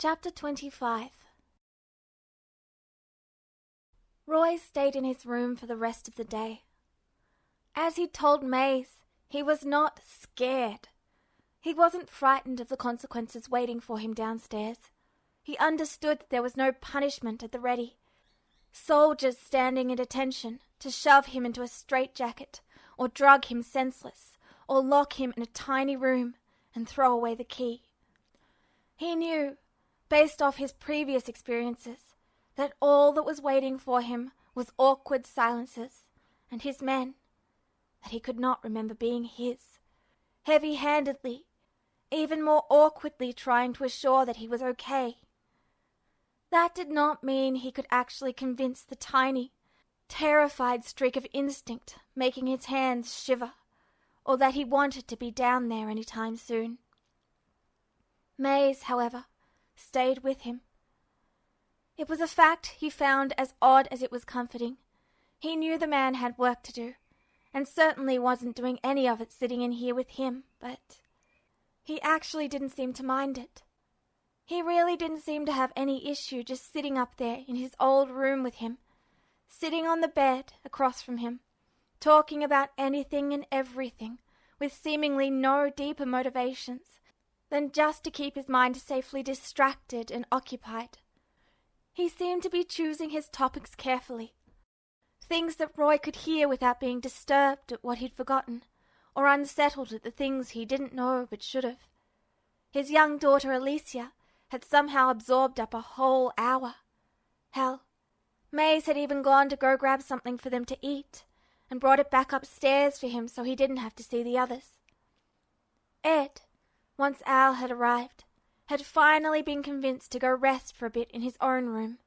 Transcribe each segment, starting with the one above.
Chapter 25. Roy stayed in his room for the rest of the day. As he'd told Maze, he was not scared. He wasn't frightened of the consequences waiting for him downstairs. He understood that there was no punishment at the ready. Soldiers standing at attention to shove him into a straitjacket, or drug him senseless, or lock him in a tiny room and throw away the key. He knew, based off his previous experiences, that all that was waiting for him was awkward silences, and his men, that he could not remember being his, heavy-handedly, even more awkwardly trying to assure that he was okay. That did not mean he could actually convince the tiny, terrified streak of instinct making his hands shiver, or that he wanted to be down there any time soon. Maze, however, stayed with him. It was a fact he found as odd as it was comforting. He knew the man had work to do, and certainly wasn't doing any of it sitting in here with him, but he actually didn't seem to mind it. He really didn't seem to have any issue just sitting up there in his old room with him, sitting on the bed across from him, talking about anything and everything, with seemingly no deeper motivations than just to keep his mind safely distracted and occupied. He seemed to be choosing his topics carefully, things that Roy could hear without being disturbed at what he'd forgotten, or unsettled at the things he didn't know but should have. His young daughter Alicia had somehow absorbed up a whole hour. Hell, Maze had even gone to go grab something for them to eat, and brought it back upstairs for him so he didn't have to see the others. Ed, once Al had arrived, had finally been convinced to go rest for a bit in his own room.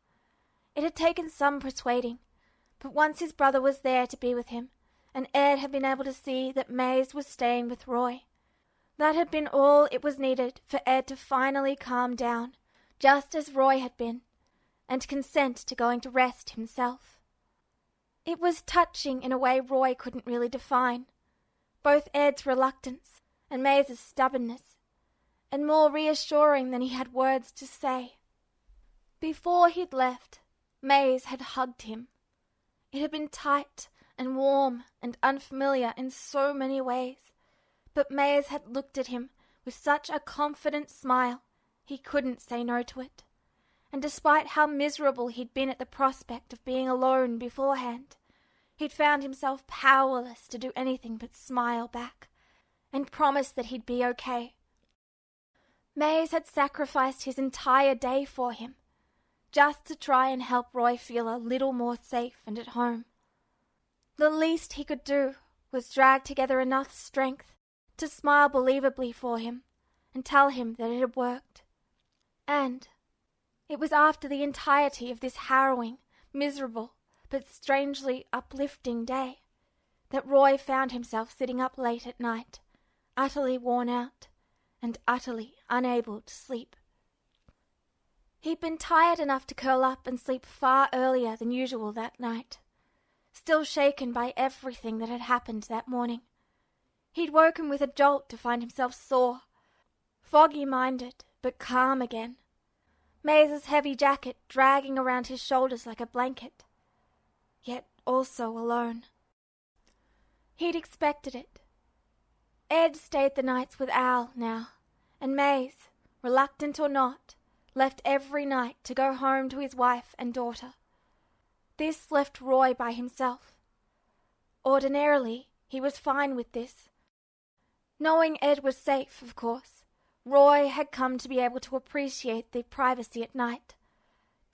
It had taken some persuading, but once his brother was there to be with him, and Ed had been able to see that Maze was staying with Roy, that had been all it was needed for Ed to finally calm down, just as Roy had been, and consent to going to rest himself. It was touching in a way Roy couldn't really define, both Ed's reluctance and Maze's stubbornness, and more reassuring than he had words to say. Before he'd left, Maze had hugged him. It had been tight and warm and unfamiliar in so many ways, but Maze had looked at him with such a confident smile he couldn't say no to it. And despite how miserable he'd been at the prospect of being alone beforehand, he'd found himself powerless to do anything but smile back, and promise that he'd be okay. Maze had sacrificed his entire day for him, just to try and help Roy feel a little more safe and at home. The least he could do was drag together enough strength to smile believably for him and tell him that it had worked. And it was after the entirety of this harrowing, miserable, but strangely uplifting day that Roy found himself sitting up late at night, utterly worn out and utterly unable to sleep. He'd been tired enough to curl up and sleep far earlier than usual that night, still shaken by everything that had happened that morning. He'd woken with a jolt to find himself sore, foggy-minded, but calm again. Maze's heavy jacket dragging around his shoulders like a blanket, yet also alone. He'd expected it. Ed stayed the nights with Al now, and Maze, reluctant or not, left every night to go home to his wife and daughter. This left Roy by himself. Ordinarily, he was fine with this. Knowing Ed was safe, of course, Roy had come to be able to appreciate the privacy at night,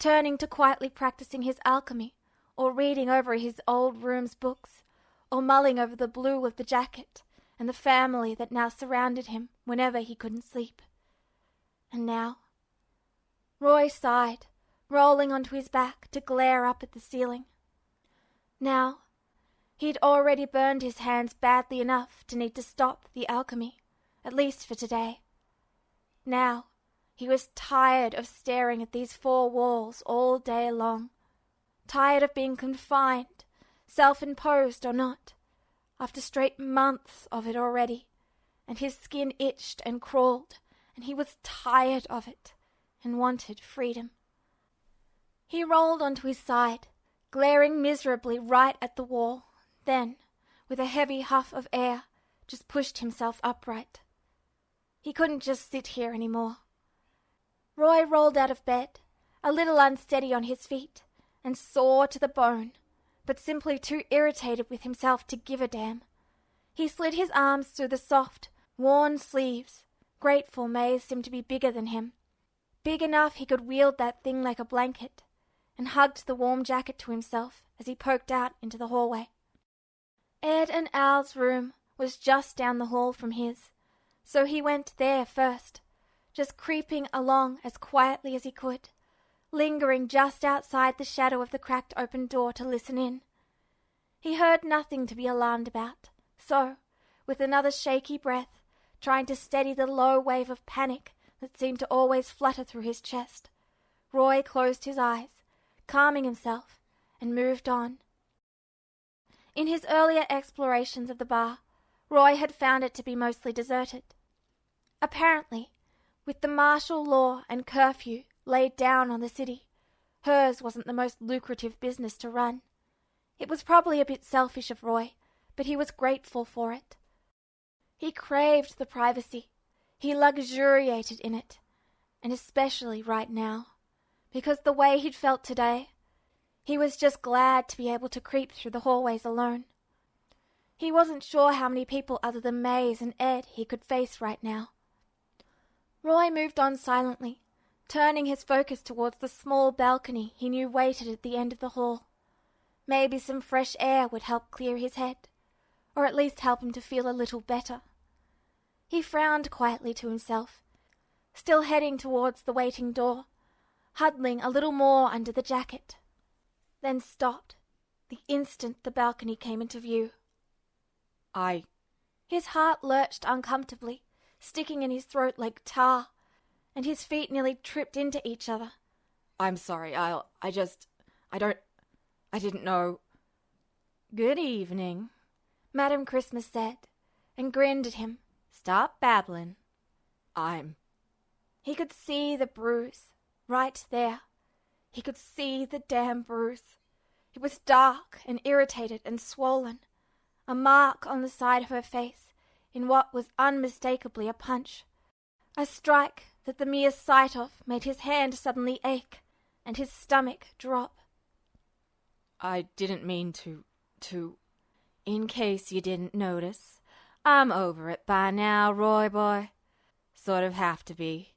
turning to quietly practicing his alchemy, or reading over his old room's books, or mulling over the blue of the jacket and the family that now surrounded him whenever he couldn't sleep. And now, Roy sighed, rolling onto his back to glare up at the ceiling. Now, he'd already burned his hands badly enough to need to stop the alchemy, at least for today. Now, he was tired of staring at these four walls all day long, tired of being confined, self-imposed or not, after straight months of it already, and his skin itched and crawled, and he was tired of it, and wanted freedom. He rolled onto his side, glaring miserably right at the wall, then, with a heavy huff of air, just pushed himself upright. He couldn't just sit here anymore. Roy rolled out of bed, a little unsteady on his feet, and sore to the bone, but simply too irritated with himself to give a damn. He slid his arms through the soft, worn sleeves, grateful Maze seemed to be bigger than him, big enough he could wield that thing like a blanket, and hugged the warm jacket to himself as he poked out into the hallway. Ed and Al's room was just down the hall from his, so he went there first, just creeping along as quietly as he could, lingering just outside the shadow of the cracked open door to listen in. He heard nothing to be alarmed about, so, with another shaky breath, trying to steady the low wave of panic that seemed to always flutter through his chest, Roy closed his eyes, calming himself, and moved on. In his earlier explorations of the bar, Roy had found it to be mostly deserted. Apparently, with the martial law and curfew laid down on the city, hers wasn't the most lucrative business to run. It was probably a bit selfish of Roy, but he was grateful for it. He craved the privacy. He luxuriated in it, and especially right now, because the way he'd felt today, he was just glad to be able to creep through the hallways alone. He wasn't sure how many people other than Maze and Ed he could face right now. Roy moved on silently, turning his focus towards the small balcony he knew waited at the end of the hall. Maybe some fresh air would help clear his head, or at least help him to feel a little better. He frowned quietly to himself, still heading towards the waiting door, huddling a little more under the jacket, then stopped the instant the balcony came into view. His heart lurched uncomfortably, sticking in his throat like tar, and his feet nearly tripped into each other. I'm sorry, I didn't know. Good evening, Madam Christmas said, and grinned at him. Stop babbling. He could see the bruise, right there. He could see the damn bruise. It was dark and irritated and swollen, a mark on the side of her face in what was unmistakably a punch, a strike that the mere sight of made his hand suddenly ache and his stomach drop. I didn't mean to... In case you didn't notice, I'm over it by now, Roy boy. Sort of have to be.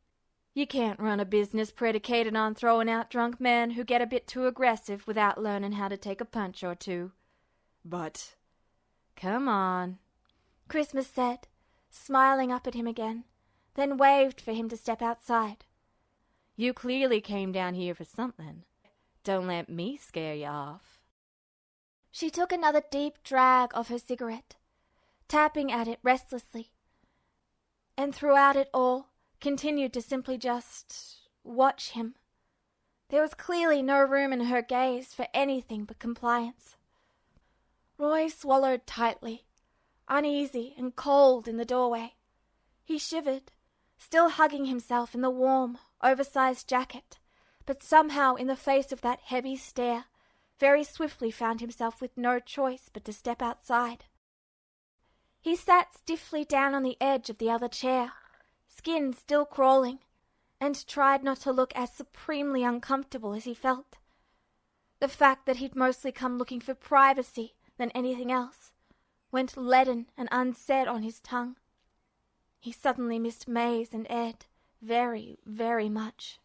You can't run a business predicated on throwing out drunk men who get a bit too aggressive without learning how to take a punch or two. But, come on, Christmas said, smiling up at him again, then waved for him to step outside. You clearly came down here for something. Don't let me scare you off. She took another deep drag of her cigarette, tapping at it restlessly, and throughout it all continued to simply just watch him. There was clearly no room in her gaze for anything but compliance. Roy swallowed tightly, uneasy and cold in the doorway. He shivered, still hugging himself in the warm, oversized jacket, but somehow in the face of that heavy stare, very swiftly found himself with no choice but to step outside. He sat stiffly down on the edge of the other chair, skin still crawling, and tried not to look as supremely uncomfortable as he felt. The fact that he'd mostly come looking for privacy than anything else went leaden and unsaid on his tongue. He suddenly missed Maze and Ed very, very much.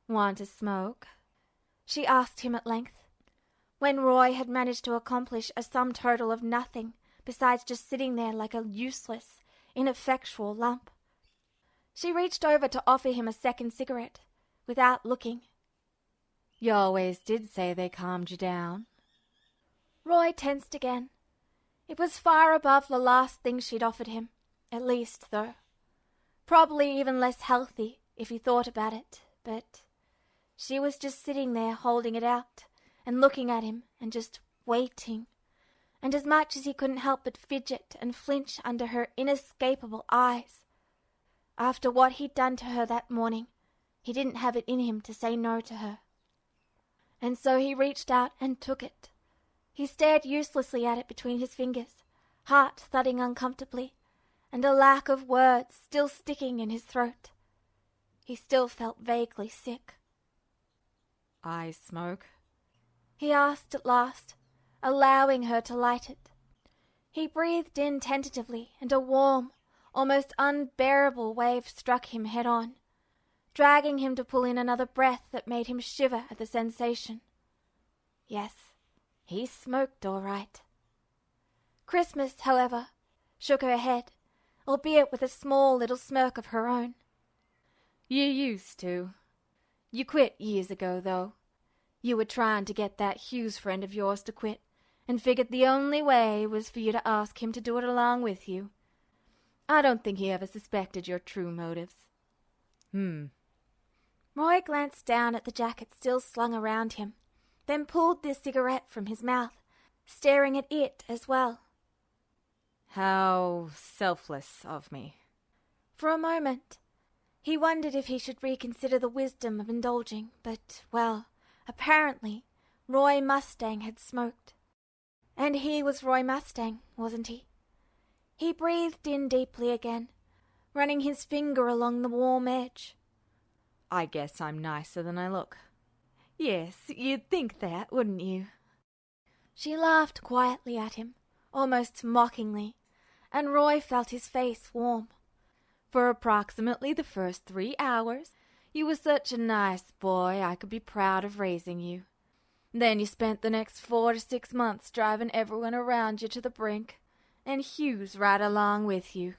Want to smoke? She asked him at length, when Roy had managed to accomplish a sum total of nothing besides just sitting there like a useless, ineffectual lump. She reached over to offer him a second cigarette, without looking. You always did say they calmed you down. Roy tensed again. It was far above the last thing she'd offered him, at least, though. Probably even less healthy, if he thought about it, but she was just sitting there holding it out and looking at him and just waiting, and as much as he couldn't help but fidget and flinch under her inescapable eyes. After what he'd done to her that morning, He didn't have it in him to say no to her. And so he reached out and took it. He stared uselessly at it between his fingers, heart thudding uncomfortably, and a lack of words still sticking in his throat. He still felt vaguely sick. I smoke? He asked at last, allowing her to light it. He breathed in tentatively, and a warm, almost unbearable wave struck him head-on, dragging him to pull in another breath that made him shiver at the sensation. Yes, he smoked all right. Christmas, however, shook her head, albeit with a small little smirk of her own. You used to. You quit years ago, though. You were trying to get that Hughes friend of yours to quit, and figured the only way was for you to ask him to do it along with you. I don't think he ever suspected your true motives. Roy glanced down at the jacket still slung around him, then pulled the cigarette from his mouth, staring at it as well. How selfless of me. For a moment, he wondered if he should reconsider the wisdom of indulging, but, well, apparently, Roy Mustang had smoked. And he was Roy Mustang, wasn't he? He breathed in deeply again, running his finger along the warm edge. I guess I'm nicer than I look. Yes, you'd think that, wouldn't you? She laughed quietly at him, almost mockingly, and Roy felt his face warm. For approximately the first 3 hours, you were such a nice boy I could be proud of raising you. Then you spent the next 4 to 6 months driving everyone around you to the brink, and Hughes right along with you.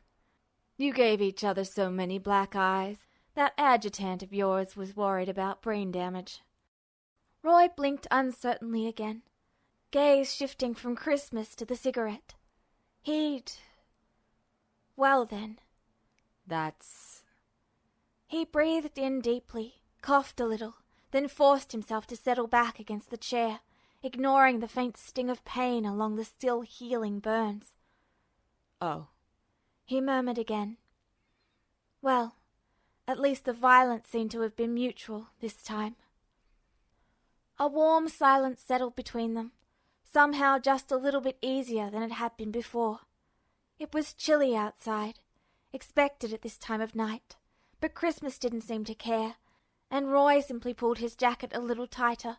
You gave each other so many black eyes, that adjutant of yours was worried about brain damage. Roy blinked uncertainly again, gaze shifting from Christmas to the cigarette. Well then. That's... He breathed in deeply, coughed a little, then forced himself to settle back against the chair, ignoring the faint sting of pain along the still healing burns. Oh, he murmured again. Well, at least the violence seemed to have been mutual this time. A warm silence settled between them, somehow just a little bit easier than it had been before. It was chilly outside, expected at this time of night, but Christmas didn't seem to care, and Roy simply pulled his jacket a little tighter,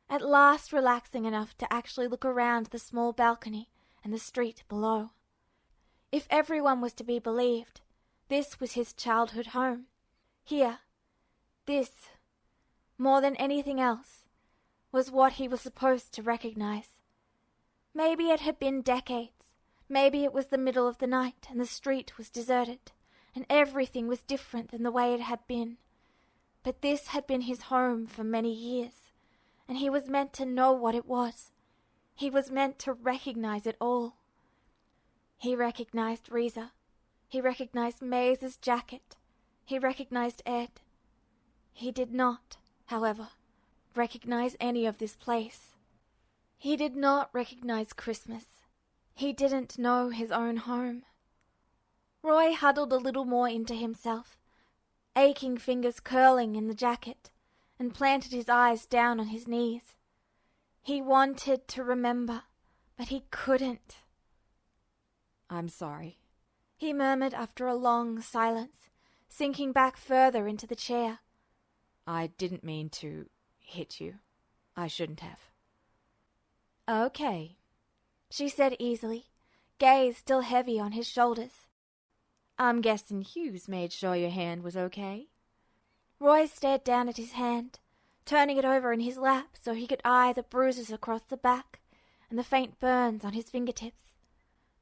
at last relaxing enough to actually look around the small balcony and the street below. If everyone was to be believed, this was his childhood home. Here, this, more than anything else, was what he was supposed to recognize. Maybe it had been decades. Maybe it was the middle of the night and the street was deserted, and everything was different than the way it had been. But this had been his home for many years, and he was meant to know what it was. He was meant to recognize it all. He recognized Reza. He recognized Maze's jacket. He recognized Ed. He did not, however, recognize any of this place. He did not recognize Christmas. He didn't know his own home. Roy huddled a little more into himself, aching fingers curling in the jacket, and planted his eyes down on his knees. He wanted to remember, but he couldn't. I'm sorry, he murmured after a long silence, sinking back further into the chair. I didn't mean to hit you. I shouldn't have. Okay, she said easily, gaze still heavy on his shoulders. I'm guessing Hughes made sure your hand was okay? Roy stared down at his hand, turning it over in his lap so he could eye the bruises across the back and the faint burns on his fingertips.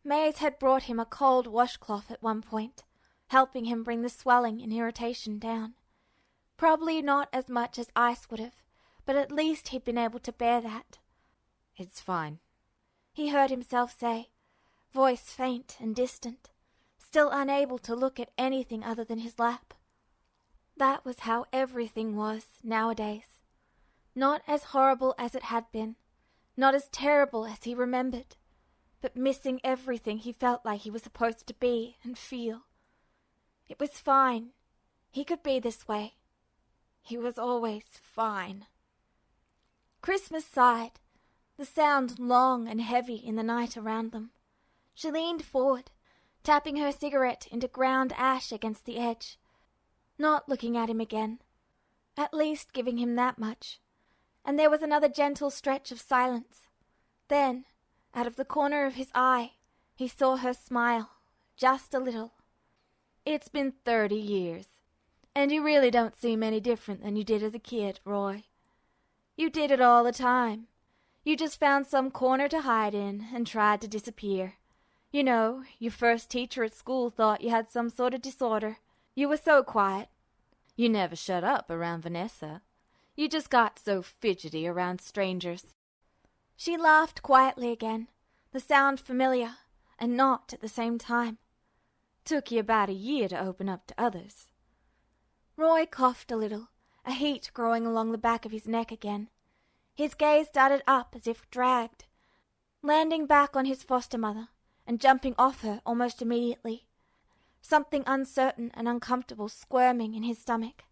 Maze had brought him a cold washcloth at one point, helping him bring the swelling and irritation down. Probably not as much as ice would have, but at least he'd been able to bear that. It's fine, he heard himself say, voice faint and distant, still unable to look at anything other than his lap. That was how everything was nowadays. Not as horrible as it had been, not as terrible as he remembered, but missing everything he felt like he was supposed to be and feel. It was fine. He could be this way. He was always fine. Christmas sighed, the sound long and heavy in the night around them. She leaned forward, tapping her cigarette into ground ash against the edge, not looking at him again, at least giving him that much. And there was another gentle stretch of silence. Then, out of the corner of his eye, he saw her smile, just a little. It's been 30 years, and you really don't seem any different than you did as a kid, Roy. You did it all the time. You just found some corner to hide in and tried to disappear. You know, your first teacher at school thought you had some sort of disorder. You were so quiet. You never shut up around Vanessa. You just got so fidgety around strangers. She laughed quietly again, the sound familiar, and not at the same time. Took you about a year to open up to others. Roy coughed a little, a heat growing along the back of his neck again. His gaze darted up as if dragged, landing back on his foster mother and jumping off her almost immediately, something uncertain and uncomfortable squirming in his stomach.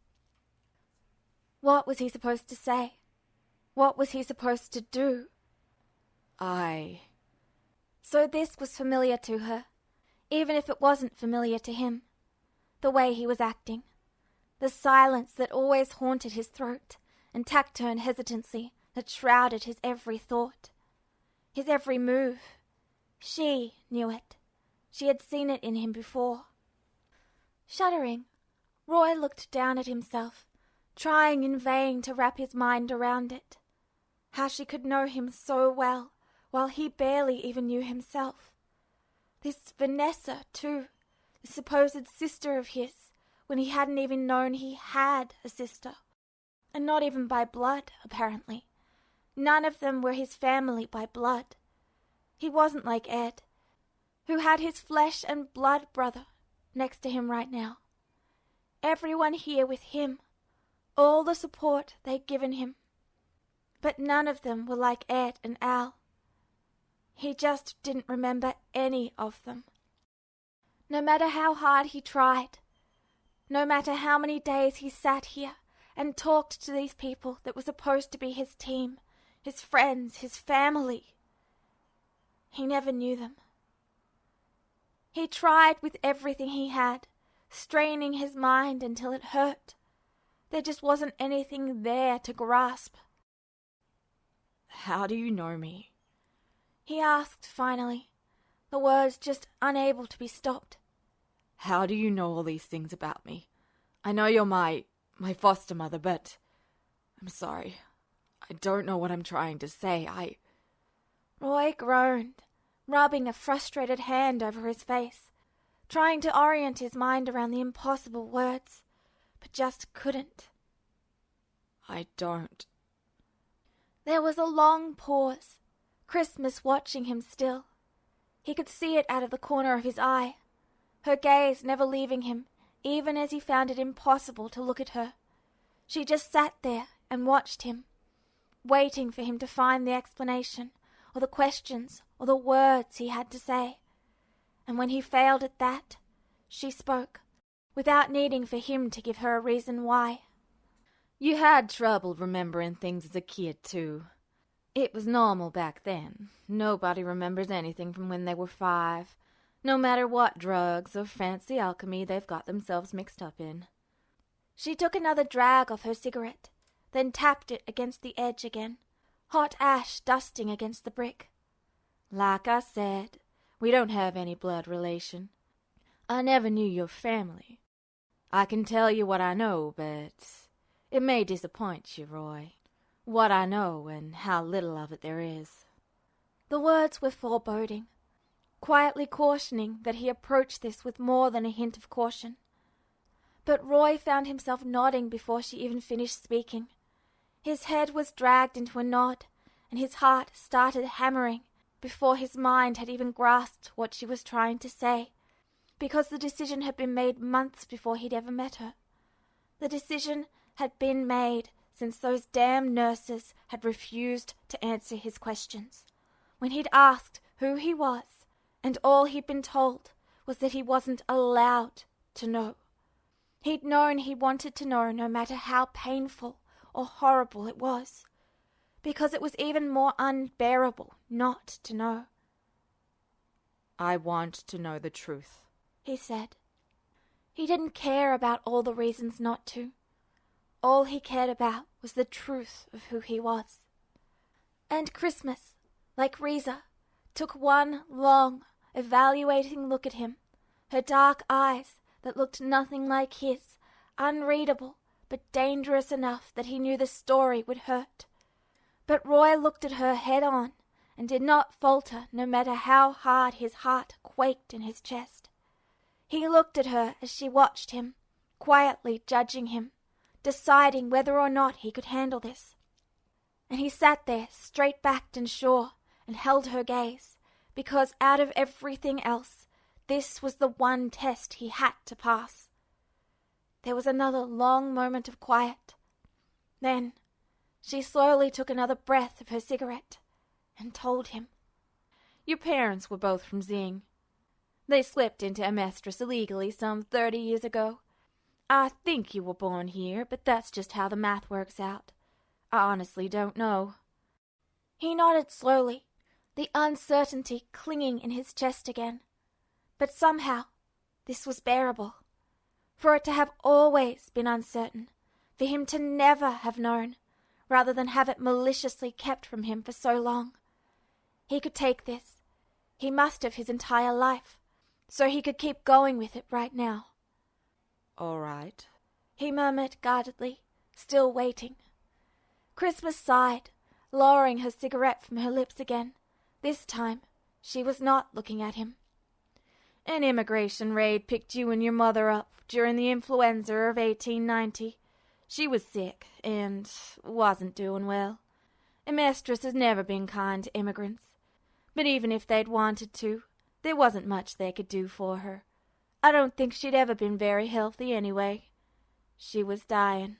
What was he supposed to say? What was he supposed to do? So this was familiar to her, even if it wasn't familiar to him. The way he was acting. The silence that always haunted his throat, and taciturn hesitancy that shrouded his every thought. His every move. She knew it. She had seen it in him before. Shuddering, Roy looked down at himself, trying in vain to wrap his mind around it. How she could know him so well, while he barely even knew himself. This Vanessa, too, the supposed sister of his, when he hadn't even known he had a sister. And not even by blood, apparently. None of them were his family by blood. He wasn't like Ed, who had his flesh and blood brother next to him right now. Everyone here with him, all the support they'd given him. But none of them were like Ed and Al. He just didn't remember any of them. No matter how hard he tried, no matter how many days he sat here and talked to these people that were supposed to be his team, his friends, his family, he never knew them. He tried with everything he had, straining his mind until it hurt. There just wasn't anything there to grasp. How do you know me? He asked finally, the words just unable to be stopped. How do you know all these things about me? I know you're my foster mother, but I'm sorry. I don't know what I'm trying to say. Roy groaned, rubbing a frustrated hand over his face, trying to orient his mind around the impossible words, but just couldn't. I don't. There was a long pause, Christmas watching him still. He could see it out of the corner of his eye, her gaze never leaving him, even as he found it impossible to look at her. She just sat there and watched him, waiting for him to find the explanation, or the questions, or the words he had to say. And when he failed at that, she spoke, without needing for him to give her a reason why. You had trouble remembering things as a kid, too. It was normal back then. Nobody remembers anything from when they were 5, no matter what drugs or fancy alchemy they've got themselves mixed up in. She took another drag of her cigarette, then tapped it against the edge again, hot ash dusting against the brick. Like I said, we don't have any blood relation. I never knew your family. I can tell you what I know, but it may disappoint you, Roy. What I know and how little of it there is. The words were foreboding, quietly cautioning that he approach this with more than a hint of caution. But Roy found himself nodding before she even finished speaking. His head was dragged into a nod, and his heart started hammering before his mind had even grasped what she was trying to say, because the decision had been made months before he'd ever met her. The decision had been made since those damn nurses had refused to answer his questions. When he'd asked who he was, and all he'd been told was that he wasn't allowed to know. He'd known he wanted to know no matter how painful or horrible it was, because it was even more unbearable not to know. I want to know the truth, he said. He didn't care about all the reasons not to. All he cared about was the truth of who he was. And Christmas, like Reza, took one long, evaluating look at him, her dark eyes that looked nothing like his, unreadable but dangerous enough that he knew the story would hurt. But Roy looked at her head on and did not falter no matter how hard his heart quaked in his chest. He looked at her as she watched him, quietly judging him, deciding whether or not he could handle this. And he sat there, straight-backed and sure, and held her gaze, because out of everything else, this was the one test he had to pass. There was another long moment of quiet. Then she slowly took another breath of her cigarette and told him. Your parents were both from Zing. They slipped into Amestris illegally some 30 years ago. I think you were born here, but that's just how the math works out. I honestly don't know. He nodded slowly, the uncertainty clinging in his chest again. But somehow, this was bearable. For it to have always been uncertain, for him to never have known, rather than have it maliciously kept from him for so long. He could take this. He must have his entire life, so he could keep going with it right now. All right, he murmured guardedly, still waiting. Christmas sighed, lowering her cigarette from her lips again. This time, she was not looking at him. An immigration raid picked you and your mother up during the influenza of 1890. She was sick and wasn't doing well. Amestris has never been kind to immigrants. But even if they'd wanted to, there wasn't much they could do for her. I don't think she'd ever been very healthy anyway. She was dying.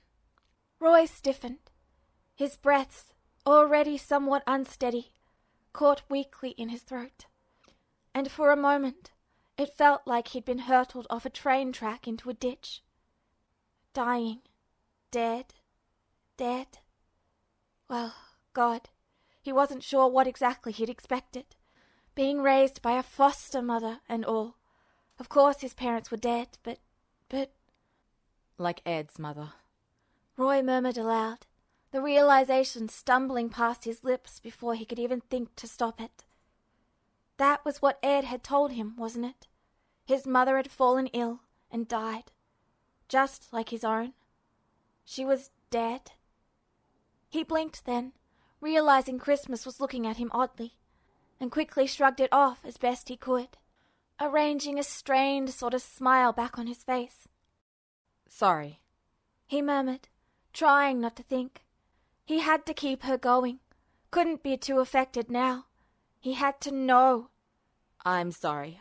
Roy stiffened. His breaths, already somewhat unsteady, caught weakly in his throat. And for a moment, it felt like he'd been hurtled off a train track into a ditch. Dying. Dead. Well, God, he wasn't sure what exactly he'd expected. Being raised by a foster mother and all. Of course his parents were dead, but... Like Ed's mother. Roy murmured aloud, the realization stumbling past his lips before he could even think to stop it. That was what Ed had told him, wasn't it? His mother had fallen ill and died, just like his own. She was dead. He blinked then, realizing Christmas was looking at him oddly, and quickly shrugged it off as best he could, arranging a strained sort of smile back on his face. Sorry, he murmured, trying not to think. He had to keep her going. Couldn't be too affected now. He had to know. I'm sorry.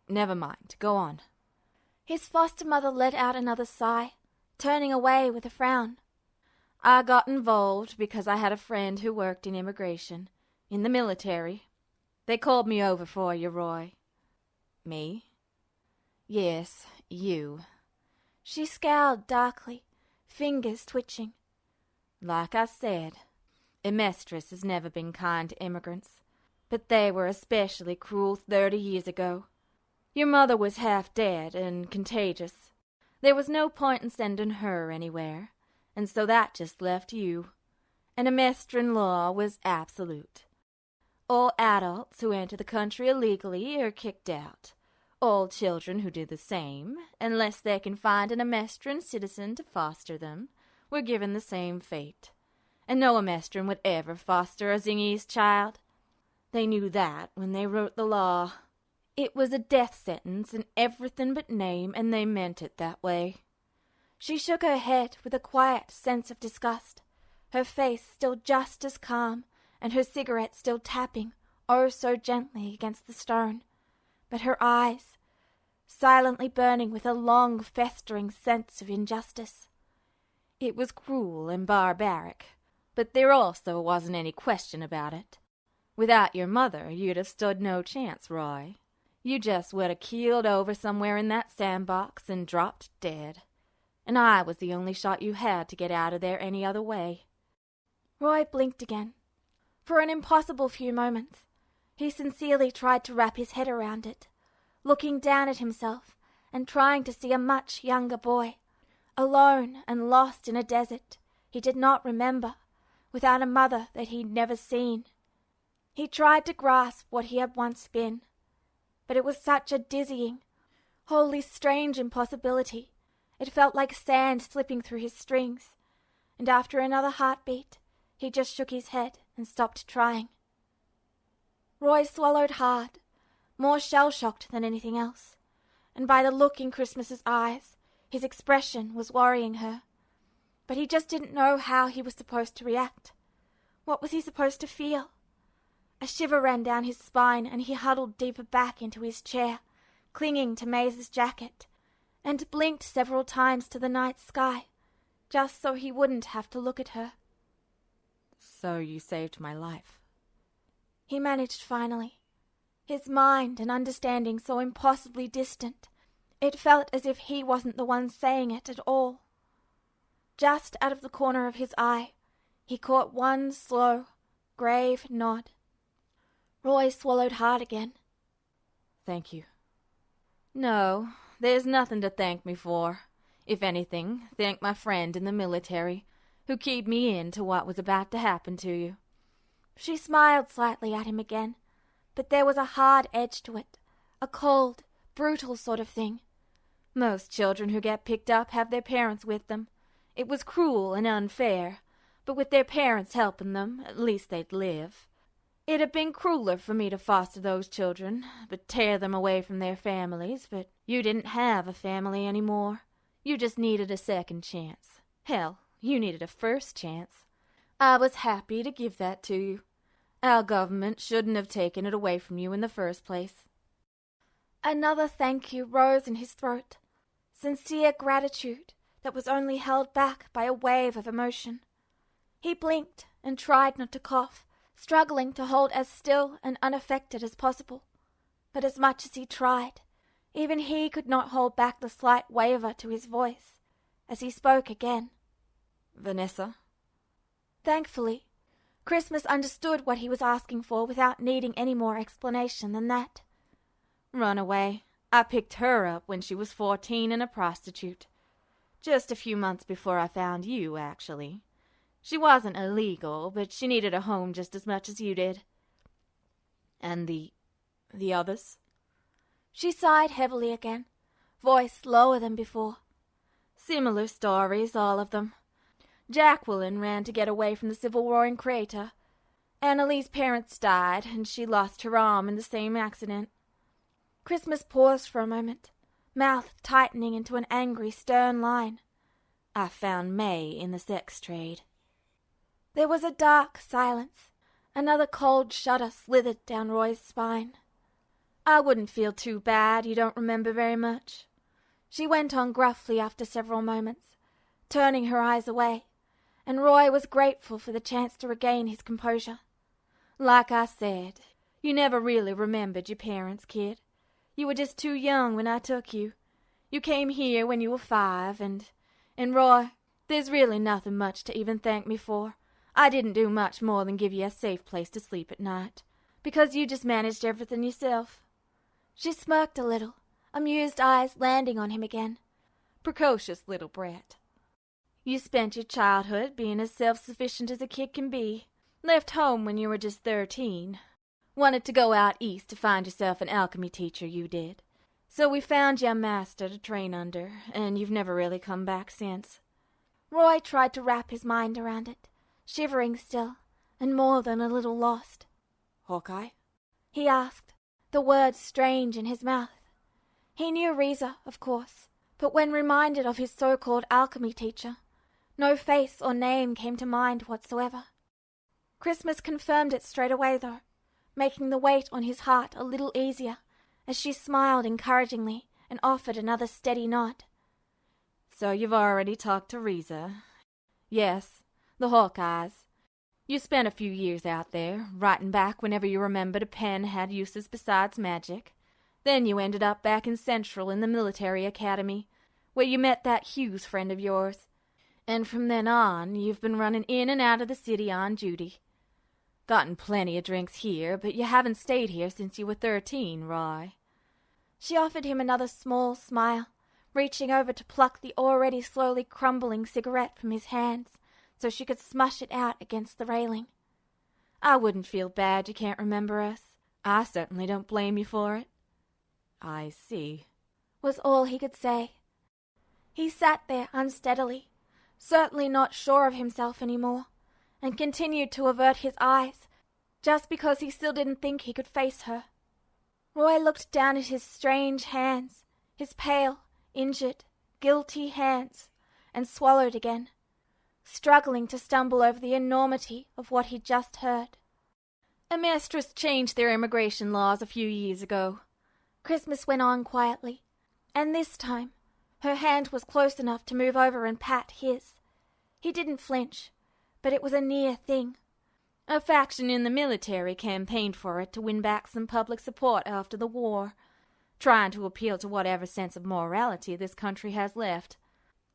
Never mind. Go on. His foster mother let out another sigh, turning away with a frown. I got involved because I had a friend who worked in immigration, in the military. They called me over for you, Roy. Me? Yes, you. She scowled darkly, fingers twitching. Like I said, Amestris has never been kind to immigrants, but they were especially cruel 30 years ago. Your mother was half dead and contagious. There was no point in sending her anywhere, and so that just left you. And Amestrin law was absolute. All adults who enter the country illegally are kicked out. All children who do the same, unless they can find an Amestrin citizen to foster them, were given the same fate. And no Amestrin would ever foster a Zingese child. They knew that when they wrote the law. It was a death sentence in everything but name, and they meant it that way. She shook her head with a quiet sense of disgust, her face still just as calm, and her cigarette still tapping, oh so gently, against the stone. But her eyes, silently burning with a long, festering sense of injustice. It was cruel and barbaric, but there also wasn't any question about it. Without your mother, you'd have stood no chance, Roy. You just would have keeled over somewhere in that sandbox and dropped dead. and I was the only shot you had to get out of there any other way." Roy blinked again. For an impossible few moments, he sincerely tried to wrap his head around it, looking down at himself and trying to see a much younger boy, alone and lost in a desert he did not remember, without a mother that he'd never seen. He tried to grasp what he had once been, but it was such a dizzying, wholly strange impossibility. It felt like sand slipping through his strings, and after another heartbeat, he just shook his head and stopped trying. Roy swallowed hard, more shell-shocked than anything else, and by the look in Christmas's eyes, his expression was worrying her. But he just didn't know how he was supposed to react. What was he supposed to feel? A shiver ran down his spine, and he huddled deeper back into his chair, clinging to Mais's jacket, and blinked several times to the night sky, just so he wouldn't have to look at her. "So you saved my life," he managed finally, his mind and understanding so impossibly distant, it felt as if he wasn't the one saying it at all. Just out of the corner of his eye, he caught one slow, grave nod. Roy swallowed hard again. "Thank you." "No, there's nothing to thank me for. If anything, thank my friend in the military, who keyed me in to what was about to happen to you." She smiled slightly at him again, but there was a hard edge to it, a cold, brutal sort of thing. "Most children who get picked up have their parents with them. It was cruel and unfair, but with their parents helping them, at least they'd live. It'd have been crueler for me to foster those children, but tear them away from their families, but you didn't have a family anymore. You just needed a second chance. Hell, you needed a first chance. I was happy to give that to you. Our government shouldn't have taken it away from you in the first place." Another thank you rose in his throat, sincere gratitude that was only held back by a wave of emotion. He blinked and tried not to cough, struggling to hold as still and unaffected as possible. But as much as he tried, even he could not hold back the slight waver to his voice as he spoke again. "Vanessa?" Thankfully, Christmas understood what he was asking for without needing any more explanation than that. "Runaway. I picked her up when she was 14 and a prostitute. Just a few months before I found you, actually. She wasn't illegal, but she needed a home just as much as you did." "And the others?" She sighed heavily again, voice lower than before. "Similar stories, all of them. Jacqueline ran to get away from the Civil War in Crater. Annalie's parents died, and she lost her arm in the same accident." Christmas paused for a moment, mouth tightening into an angry, stern line. "I found May in the sex trade." There was a dark silence. Another cold shudder slithered down Roy's spine. "I wouldn't feel too bad you don't remember very much," she went on gruffly after several moments, turning her eyes away, and Roy was grateful for the chance to regain his composure. "Like I said, you never really remembered your parents, kid. You were just too young when I took you. You came here when you were 5, and Roy, there's really nothing much to even thank me for. I didn't do much more than give you a safe place to sleep at night, because you just managed everything yourself." She smirked a little, amused eyes landing on him again. "Precocious little brat. You spent your childhood being as self-sufficient as a kid can be. Left home when you were just 13. Wanted to go out east to find yourself an alchemy teacher, you did. So we found you a master to train under, and you've never really come back since." Roy tried to wrap his mind around it, shivering still, and more than a little lost. "Hawkeye?" he asked, the words strange in his mouth. He knew Reza, of course, but when reminded of his so-called alchemy teacher, no face or name came to mind whatsoever. Christmas confirmed it straight away, though, making the weight on his heart a little easier, as she smiled encouragingly and offered another steady nod. "So you've already talked to Reza?" "Yes, the Hawkeyes. You spent a few years out there, writing back whenever you remembered a pen had uses besides magic. Then you ended up back in Central in the military academy, where you met that Hughes friend of yours. And from then on, you've been running in and out of the city on duty. Gotten plenty of drinks here, but you haven't stayed here since you were 13, Roy." She offered him another small smile, reaching over to pluck the already slowly crumbling cigarette from his hands so she could smush it out against the railing. "I wouldn't feel bad you can't remember us. I certainly don't blame you for it." "I see," was all he could say. He sat there unsteadily, certainly not sure of himself any more, and continued to avert his eyes, just because he still didn't think he could face her. Roy looked down at his strange hands, his pale, injured, guilty hands, and swallowed again, struggling to stumble over the enormity of what he'd just heard. "Amestris changed their immigration laws a few years ago," Christmas went on quietly, and this time her hand was close enough to move over and pat his. He didn't flinch, but it was a near thing. "A faction in the military campaigned for it to win back some public support after the war, trying to appeal to whatever sense of morality this country has left.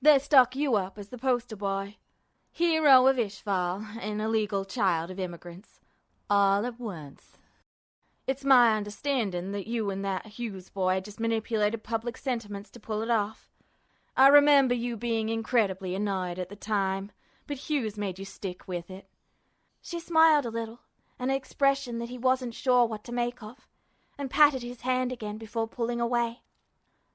They stuck you up as the poster boy. Hero of Ishval and illegal child of immigrants, all at once. It's my understanding that you and that Hughes boy just manipulated public sentiments to pull it off. I remember you being incredibly annoyed at the time, but Hughes made you stick with it." She smiled a little, an expression that he wasn't sure what to make of, and patted his hand again before pulling away.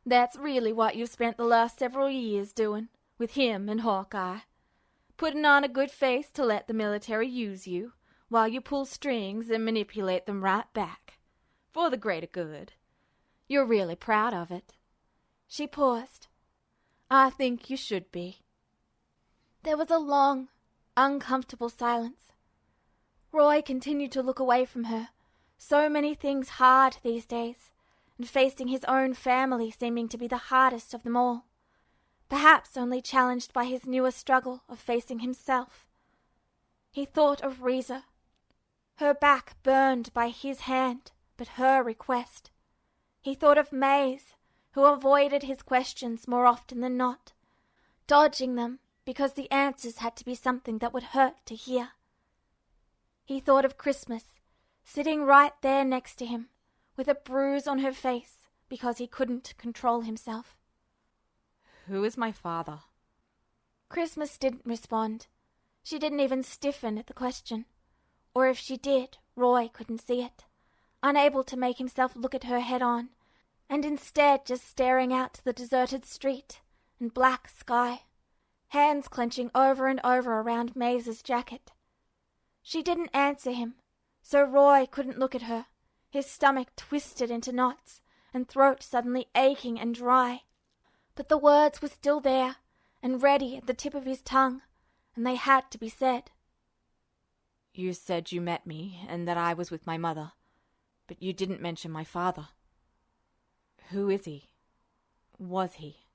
"That's really what you've spent the last several years doing, with him and Hawkeye. Putting on a good face to let the military use you, while you pull strings and manipulate them right back, for the greater good. You're really proud of it." She paused. "I think you should be." There was a long, uncomfortable silence. Roy continued to look away from her, so many things hard these days, and facing his own family seeming to be the hardest of them all, perhaps only challenged by his newer struggle of facing himself. He thought of Reza, her back burned by his hand, but her request. He thought of Maze, who avoided his questions more often than not, dodging them because the answers had to be something that would hurt to hear. He thought of Christmas, sitting right there next to him, with a bruise on her face because he couldn't control himself. "Who is my father?" Christmas didn't respond. She didn't even stiffen at the question. Or if she did, Roy couldn't see it, unable to make himself look at her head-on, and instead just staring out to the deserted street and black sky, hands clenching over and over around Maze's jacket. She didn't answer him, so Roy couldn't look at her, his stomach twisted into knots and throat suddenly aching and dry. But the words were still there and ready at the tip of his tongue, and they had to be said. "You said you met me and that I was with my mother, but you didn't mention my father. Who is he? Was he?"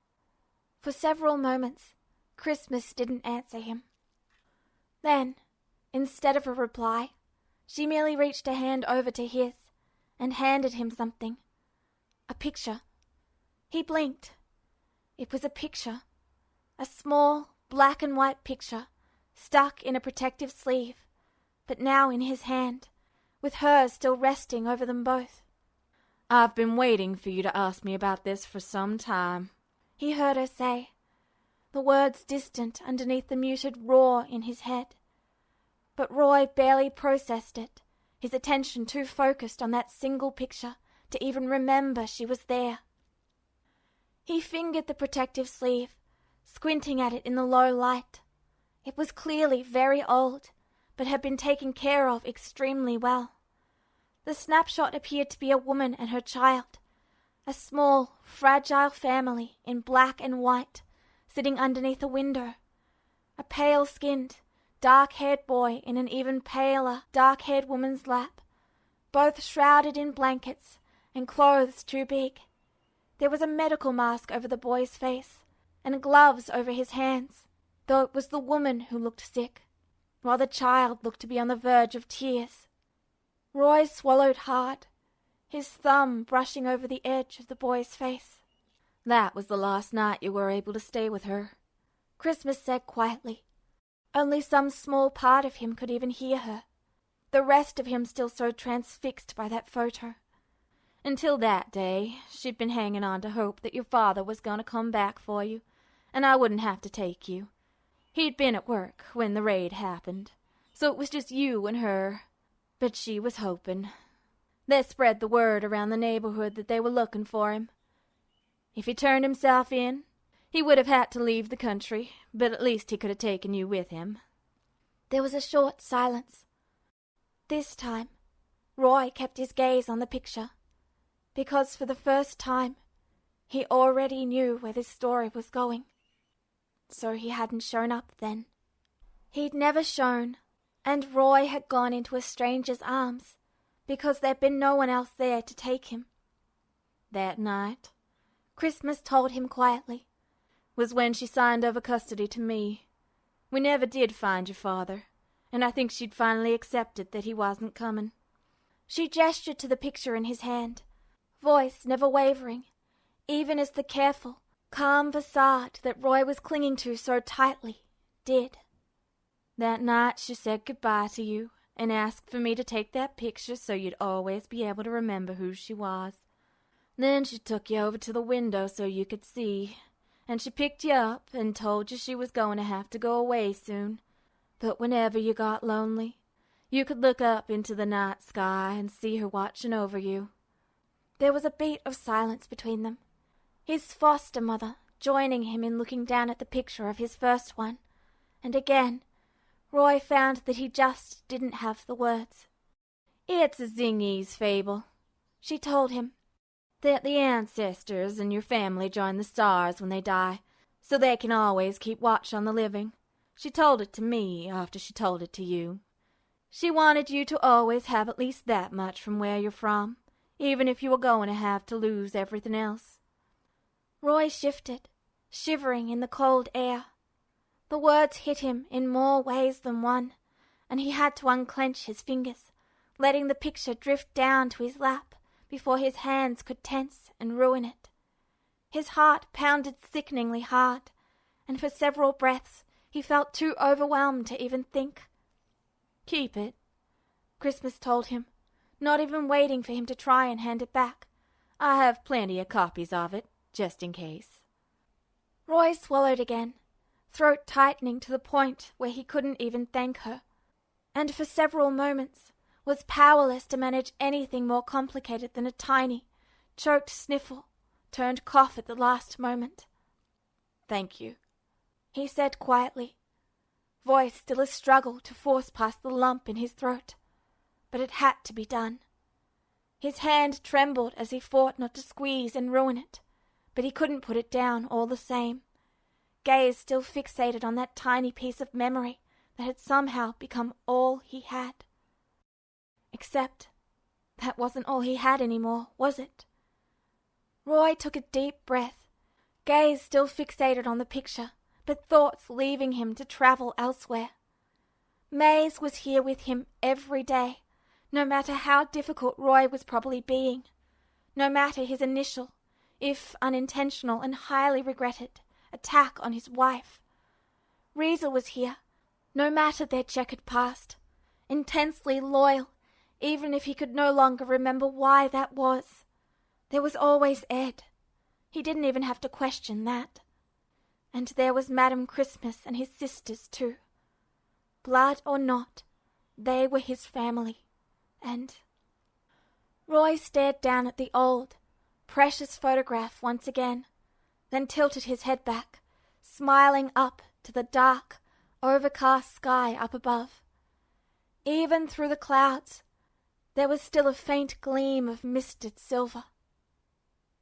For several moments, Christmas didn't answer him. Then, instead of a reply, she merely reached a hand over to his and handed him something. A picture. He blinked. It was a picture. A small, black and white picture, stuck in a protective sleeve, but now in his hand, with hers still resting over them both. "I've been waiting for you to ask me about this for some time," he heard her say, the words distant underneath the muted roar in his head. But Roy barely processed it, his attention too focused on that single picture to even remember she was there. He fingered the protective sleeve, squinting at it in the low light. It was clearly very old, but had been taken care of extremely well. The snapshot appeared to be a woman and her child, a small, fragile family in black and white, sitting underneath a window. A pale-skinned, dark-haired boy in an even paler, dark-haired woman's lap, both shrouded in blankets and clothes too big. There was a medical mask over the boy's face, and gloves over his hands, though it was the woman who looked sick, while the child looked to be on the verge of tears. Roy swallowed hard, his thumb brushing over the edge of the boy's face. That was the last night you were able to stay with her," Christmas said quietly. Only some small part of him could even hear her. The rest of him still so transfixed by that photo. "Until that day, she'd been hanging on to hope that your father was going to come back for you, and I wouldn't have to take you. He'd been at work when the raid happened, so it was just you and her. But she was hoping. They spread the word around the neighborhood that they were looking for him. If he turned himself in, he would have had to leave the country, but at least he could have taken you with him." There was a short silence. This time, Roy kept his gaze on the picture, because for the first time, he already knew where this story was going. So he hadn't shown up then. He'd never shown, and Roy had gone into a stranger's arms, because there'd been no one else there to take him. That night, Christmas told him quietly, was when she signed over custody to me. We never did find your father, and I think she'd finally accepted that he wasn't coming. She gestured to the picture in his hand, voice never wavering, even as the careful, calm facade that Roy was clinging to so tightly did. That night she said goodbye to you and asked for me to take that picture so you'd always be able to remember who she was. Then she took you over to the window so you could see, and she picked you up and told you she was going to have to go away soon. But whenever you got lonely, you could look up into the night sky and see her watching over you. There was a beat of silence between them, his foster mother joining him in looking down at the picture of his first one, and again, Roy found that he just didn't have the words. "It's a Zingese fable," she told him, "that the ancestors and your family join the stars when they die, so they can always keep watch on the living. She told it to me after she told it to you. She wanted you to always have at least that much from where you're from, even if you were going to have to lose everything else." Roy shifted, shivering in the cold air. The words hit him in more ways than one, and he had to unclench his fingers, letting the picture drift down to his lap before his hands could tense and ruin it. His heart pounded sickeningly hard, and for several breaths he felt too overwhelmed to even think. "Keep it," Christmas told him, not even waiting for him to try and hand it back. "I have plenty of copies of it, just in case." Roy swallowed again, throat tightening to the point where he couldn't even thank her, and for several moments was powerless to manage anything more complicated than a tiny, choked sniffle turned cough at the last moment. "Thank you," he said quietly, voice still a struggle to force past the lump in his throat, but it had to be done. His hand trembled as he fought not to squeeze and ruin it, but he couldn't put it down all the same, gaze still fixated on that tiny piece of memory that had somehow become all he had. Except that wasn't all he had anymore, was it? Roy took a deep breath, gaze still fixated on the picture, but thoughts leaving him to travel elsewhere. Maze was here with him every day, no matter how difficult Roy was probably being, no matter his initial, if unintentional and highly regretted, attack on his wife. Riza was here, no matter their checkered past, intensely loyal, even if he could no longer remember why that was. There was always Ed. He didn't even have to question that. And there was Madam Christmas and his sisters too. Blood or not, they were his family. And Roy stared down at the old, precious photograph once again, then tilted his head back, smiling up to the dark, overcast sky up above. Even through the clouds, there was still a faint gleam of misted silver.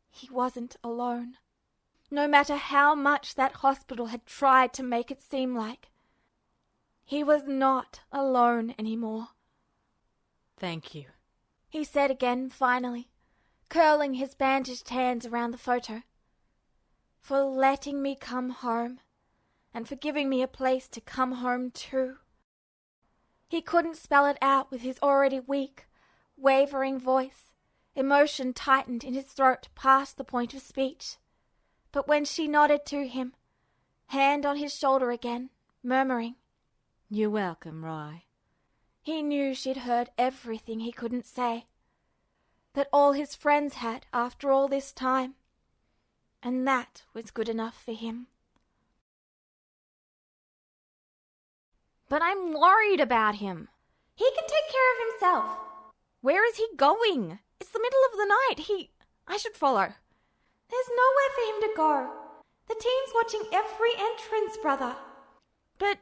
He wasn't alone, no matter how much that hospital had tried to make it seem like. He was not alone anymore. "Thank you," he said again finally, curling his bandaged hands around the photo. "For letting me come home, and for giving me a place to come home to." He couldn't spell it out with his already weak, wavering voice. Emotion tightened in his throat past the point of speech. But when she nodded to him, hand on his shoulder again, murmuring, "You're welcome, Roy," he knew she'd heard everything he couldn't say, that all his friends had after all this time, and that was good enough for him. "But I'm worried about him. He can take care of himself." Where is he going? It's the middle of the night. I should follow. "There's nowhere for him to go. The team's watching every entrance, brother." But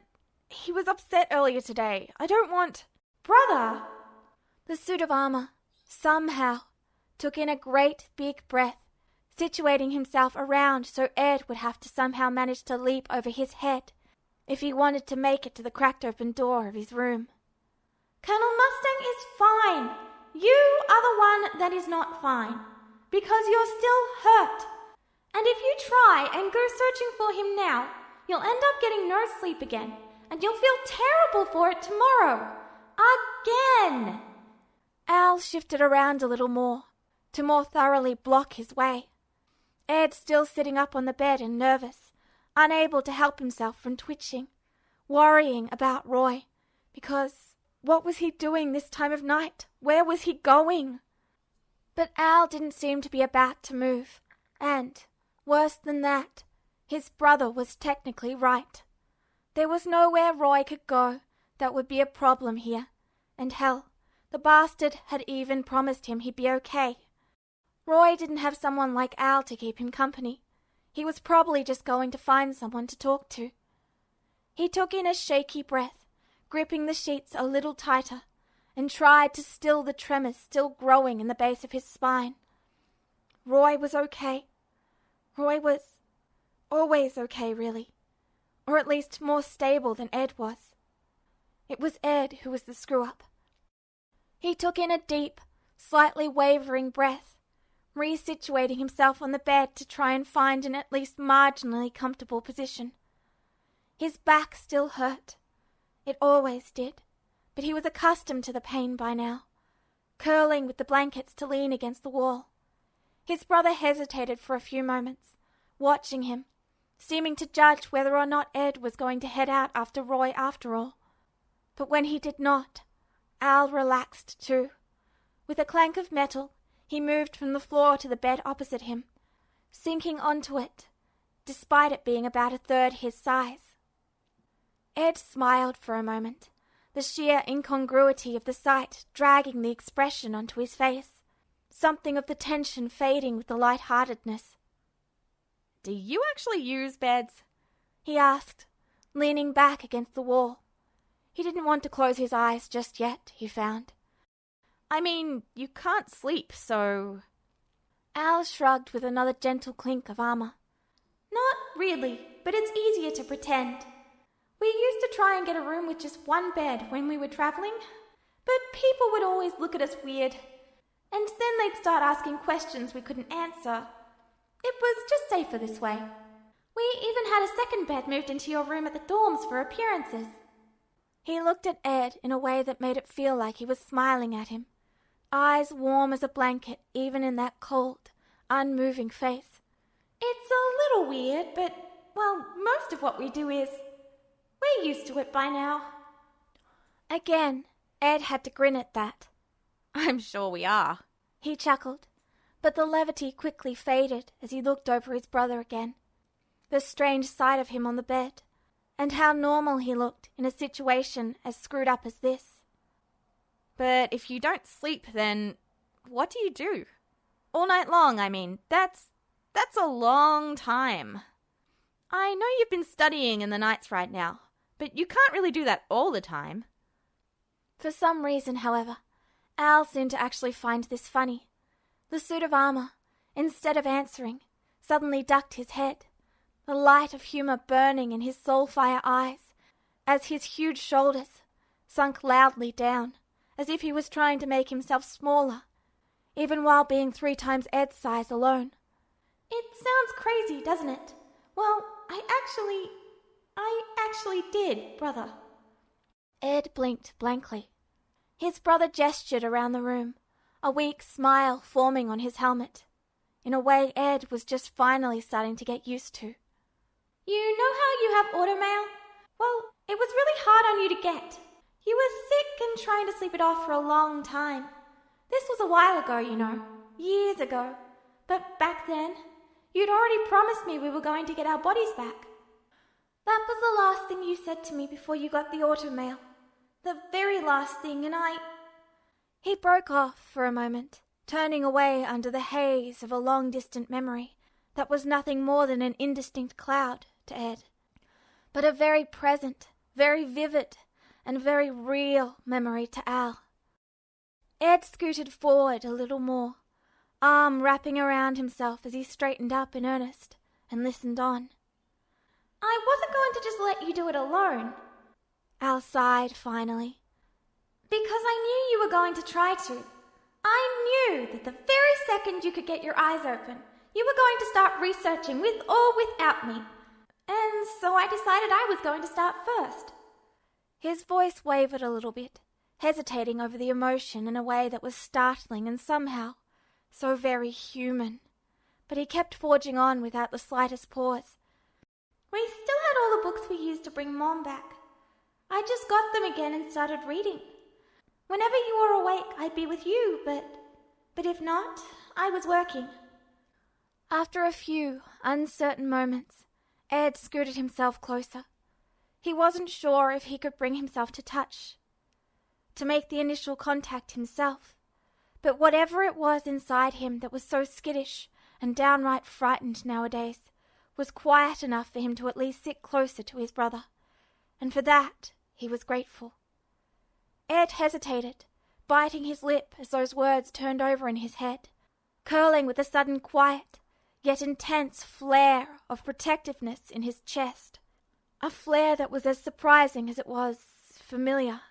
he was upset earlier today. I don't want... "Brother!" The suit of armor, somehow, took in a great big breath, situating himself around so Ed would have to somehow manage to leap over his head if he wanted to make it to the cracked open door of his room. "Colonel Mustang is fine. You are the one that is not fine, because you're still hurt. And if you try and go searching for him now, you'll end up getting no sleep again, and you'll feel terrible for it tomorrow. Again!" Al shifted around a little more, to more thoroughly block his way. Ed still sitting up on the bed and nervous, unable to help himself from twitching, worrying about Roy, because what was he doing this time of night? Where was he going? But Al didn't seem to be about to move, and, worse than that, his brother was technically right. There was nowhere Roy could go that would be a problem here, and hell, the bastard had even promised him he'd be okay. Roy didn't have someone like Al to keep him company. He was probably just going to find someone to talk to. He took in a shaky breath, gripping the sheets a little tighter, and tried to still the tremors still growing in the base of his spine. Roy was okay. Roy was always okay, really, or at least more stable than Ed was. It was Ed who was the screw-up. He took in a deep, slightly wavering breath, resituating himself on the bed to try and find an at least marginally comfortable position. His back still hurt. It always did, but he was accustomed to the pain by now, curling with the blankets to lean against the wall. His brother hesitated for a few moments, watching him, seeming to judge whether or not Ed was going to head out after Roy after all. But when he did not, Al relaxed too. With a clank of metal, he moved from the floor to the bed opposite him, sinking onto it, despite it being about a third his size. Ed smiled for a moment, the sheer incongruity of the sight dragging the expression onto his face, something of the tension fading with the light-heartedness. "Do you actually use beds?" he asked, leaning back against the wall. He didn't want to close his eyes just yet, he found. "I mean, you can't sleep, so..." Al shrugged with another gentle clink of armor. "Not really, but it's easier to pretend. We used to try and get a room with just one bed when we were traveling, but people would always look at us weird, and then they'd start asking questions we couldn't answer. It was just safer this way. We even had a second bed moved into your room at the dorms for appearances." He looked at Ed in a way that made it feel like he was smiling at him, eyes warm as a blanket even in that cold, unmoving face. "It's a little weird, but, well, most of what we do is... we're used to it by now." Again, Ed had to grin at that. "I'm sure we are," he chuckled, but the levity quickly faded as he looked over his brother again. The strange sight of him on the bed, and how normal he looked in a situation as screwed up as this. "But if you don't sleep, then what do you do? All night long, I mean. That's a long time. I know you've been studying in the nights right now, but you can't really do that all the time." For some reason, however, Al seemed to actually find this funny. The suit of armor, instead of answering, suddenly ducked his head, the light of humor burning in his soulfire eyes, as his huge shoulders sunk loudly down, as if he was trying to make himself smaller, even while being 3 times Ed's size alone. "It sounds crazy, doesn't it? Well, I actually did, brother." Ed blinked blankly. His brother gestured around the room, a weak smile forming on his helmet. in a way Ed was just finally starting to get used to. You know how you have automail? Well, it was really hard on you to get. You were sick and trying to sleep it off for a long time. This was a while ago, you know, years ago. But back then, you'd already promised me we were going to get our bodies back. That was the last thing you said to me before you got the automail. The very last thing, and I... He broke off for a moment, turning away under the haze of a long-distant memory that was nothing more than an indistinct cloud to Ed, but a very present, very vivid, and very real memory to Al. Ed scooted forward a little more, arm wrapping around himself as he straightened up in earnest and listened on. I wasn't going to just let you do it alone, Al sighed finally, because I knew you were going to try to. I knew that the very second you could get your eyes open, you were going to start researching with or without me. And so I decided I was going to start first. His voice wavered a little bit, hesitating over the emotion in a way that was startling and somehow so very human. But he kept forging on without the slightest pause. We still had all the books we used to bring Mom back. I just got them again and started reading. Whenever you were awake, I'd be with you, but if not, I was working. After a few uncertain moments, Ed scooted himself closer. He wasn't sure if he could bring himself to touch, to make the initial contact himself, but whatever it was inside him that was so skittish and downright frightened nowadays was quiet enough for him to at least sit closer to his brother, and for that he was grateful. Ed hesitated, biting his lip as those words turned over in his head, curling with a sudden quiet, yet intense flare of protectiveness in his chest, a flare that was as surprising as it was familiar.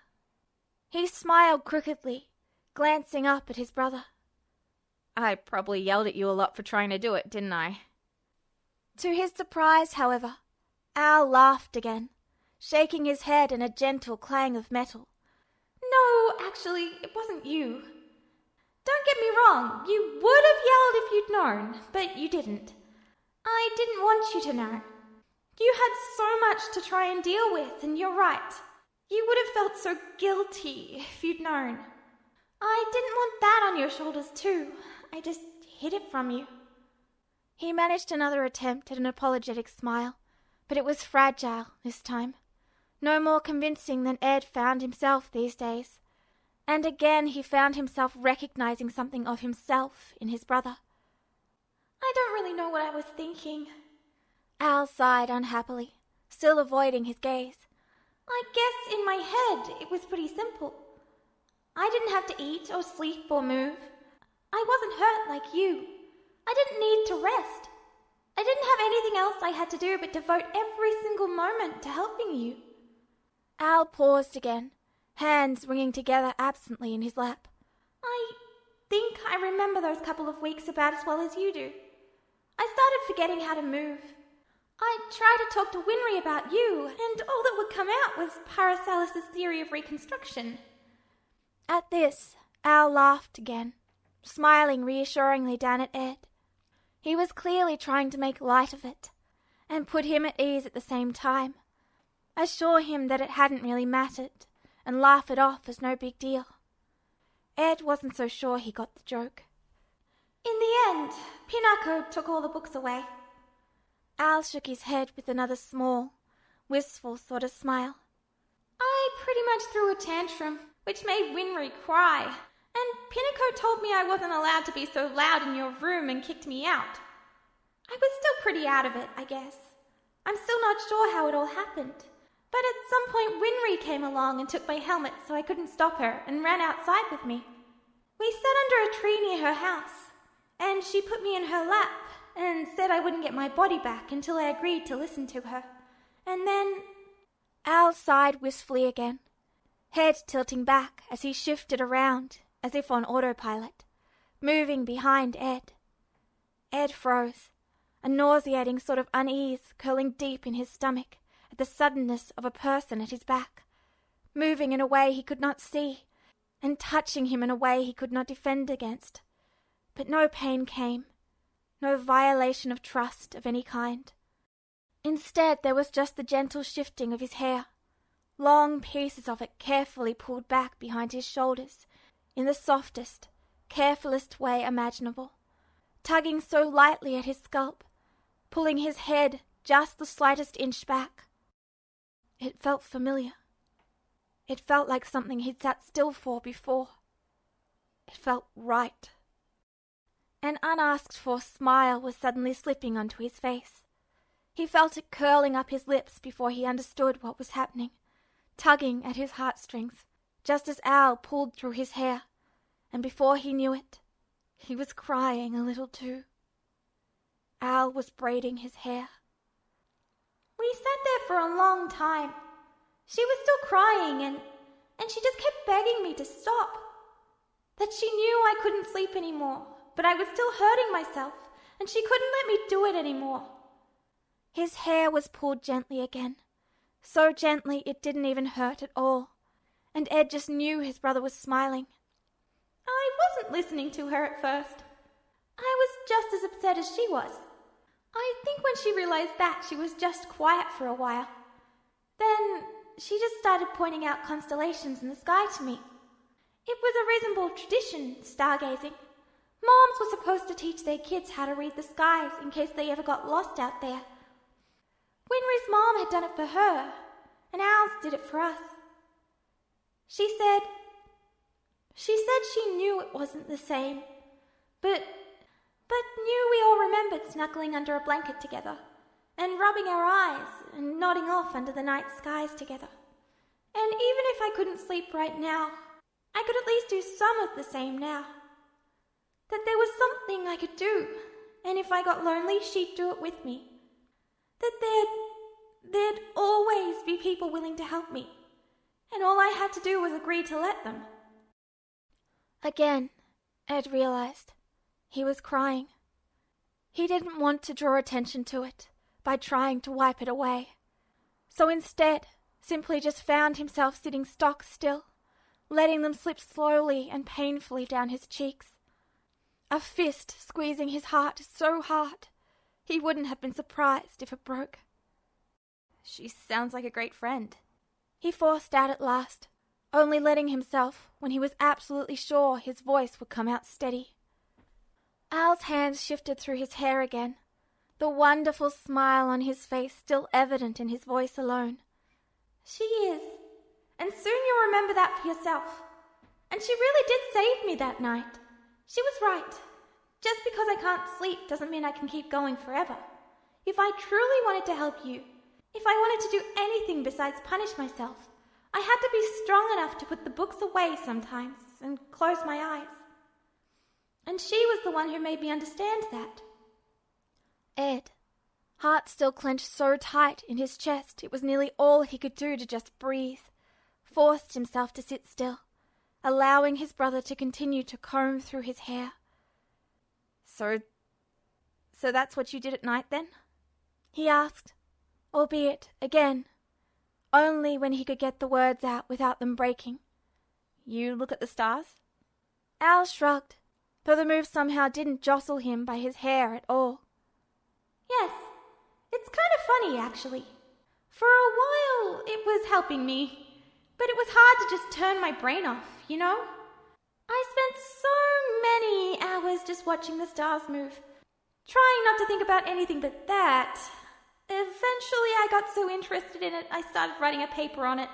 He smiled crookedly, glancing up at his brother. I probably yelled at you a lot for trying to do it, didn't I? To his surprise, however, Al laughed again, shaking his head in a gentle clang of metal. No, actually, it wasn't you. Don't get me wrong, you would have yelled if you'd known, but you didn't. I didn't want you to know. You had so much to try and deal with, and you're right. You would have felt so guilty if you'd known. I didn't want that on your shoulders too. I just hid it from you. He managed another attempt at an apologetic smile, but it was fragile this time. No more convincing than Ed found himself these days. And again he found himself recognizing something of himself in his brother. I don't really know what I was thinking. Al sighed unhappily, still avoiding his gaze. I guess in my head it was pretty simple. I didn't have to eat or sleep or move. I wasn't hurt like you. I didn't need to rest. I didn't have anything else I had to do but devote every single moment to helping you. Al paused again, hands wringing together absently in his lap. I think I remember those couple of weeks about as well as you do. I started forgetting how to move. I tried to talk to Winry about you, and all that would come out was Paracelsus' theory of reconstruction. At this, Al laughed again, smiling reassuringly down at Ed. He was clearly trying to make light of it, and put him at ease at the same time, assure him that it hadn't really mattered, and laugh it off as no big deal. Ed wasn't so sure he got the joke. In the end, Pinako took all the books away. Al shook his head with another small, wistful sort of smile. I pretty much threw a tantrum, which made Winry cry, and Pinako told me I wasn't allowed to be so loud in your room and kicked me out. I was still pretty out of it, I guess. I'm still not sure how it all happened. But at some point Winry came along and took my helmet so I couldn't stop her and ran outside with me. We sat under a tree near her house, and she put me in her lap and said I wouldn't get my body back until I agreed to listen to her. And then... Al sighed wistfully again, head tilting back as he shifted around as if on autopilot, moving behind Ed. Ed froze, a nauseating sort of unease curling deep in his stomach at the suddenness of a person at his back, moving in a way he could not see, and touching him in a way he could not defend against. But no pain came, no violation of trust of any kind. Instead, there was just the gentle shifting of his hair, long pieces of it carefully pulled back behind his shoulders in the softest, carefulest way imaginable, tugging so lightly at his scalp, pulling his head just the slightest inch back. It felt familiar. It felt like something he'd sat still for before. It felt right. An unasked-for smile was suddenly slipping onto his face. He felt it curling up his lips before he understood what was happening, tugging at his heartstrings, just as Al pulled through his hair, and before he knew it, he was crying a little too. Al was braiding his hair. We sat there for a long time. She was still crying, and she just kept begging me to stop. That she knew I couldn't sleep anymore, but I was still hurting myself, and she couldn't let me do it anymore. His hair was pulled gently again, so gently it didn't even hurt at all, and Ed just knew his brother was smiling. I wasn't listening to her at first. I was just as upset as she was. I think when she realized that, she was just quiet for a while. Then she just started pointing out constellations in the sky to me. It was a reasonable tradition, stargazing. Moms were supposed to teach their kids how to read the skies in case they ever got lost out there. Winry's mom had done it for her, and Al's did it for us. She said she knew it wasn't the same, but knew we all remembered snuggling under a blanket together, and rubbing our eyes, and nodding off under the night skies together. And even if I couldn't sleep right now, I could at least do some of the same now. That there was something I could do, and if I got lonely, she'd do it with me. That there'd always be people willing to help me, and all I had to do was agree to let them. Again, Ed realized he was crying. He didn't want to draw attention to it by trying to wipe it away, so instead simply just found himself sitting stock still, letting them slip slowly and painfully down his cheeks. A fist squeezing his heart so hard he wouldn't have been surprised if it broke. She sounds like a great friend, he forced out at last, only letting himself when he was absolutely sure his voice would come out steady. Al's hands shifted through his hair again, the wonderful smile on his face still evident in his voice alone. She is, and soon you'll remember that for yourself. And she really did save me that night. She was right. Just because I can't sleep doesn't mean I can keep going forever. If I truly wanted to help you, if I wanted to do anything besides punish myself, I had to be strong enough to put the books away sometimes and close my eyes. And she was the one who made me understand that. Ed, heart still clenched so tight in his chest it was nearly all he could do to just breathe, forced himself to sit still, allowing his brother to continue to comb through his hair. So that's what you did at night then? He asked, albeit, again, only when he could get the words out without them breaking. You look at the stars? Al shrugged, though the move somehow didn't jostle him by his hair at all. Yes, it's kind of funny, actually. For a while, it was helping me, but it was hard to just turn my brain off, you know? I spent so many hours just watching the stars move, trying not to think about anything but that. Eventually, I got so interested in it, I started writing a paper on it,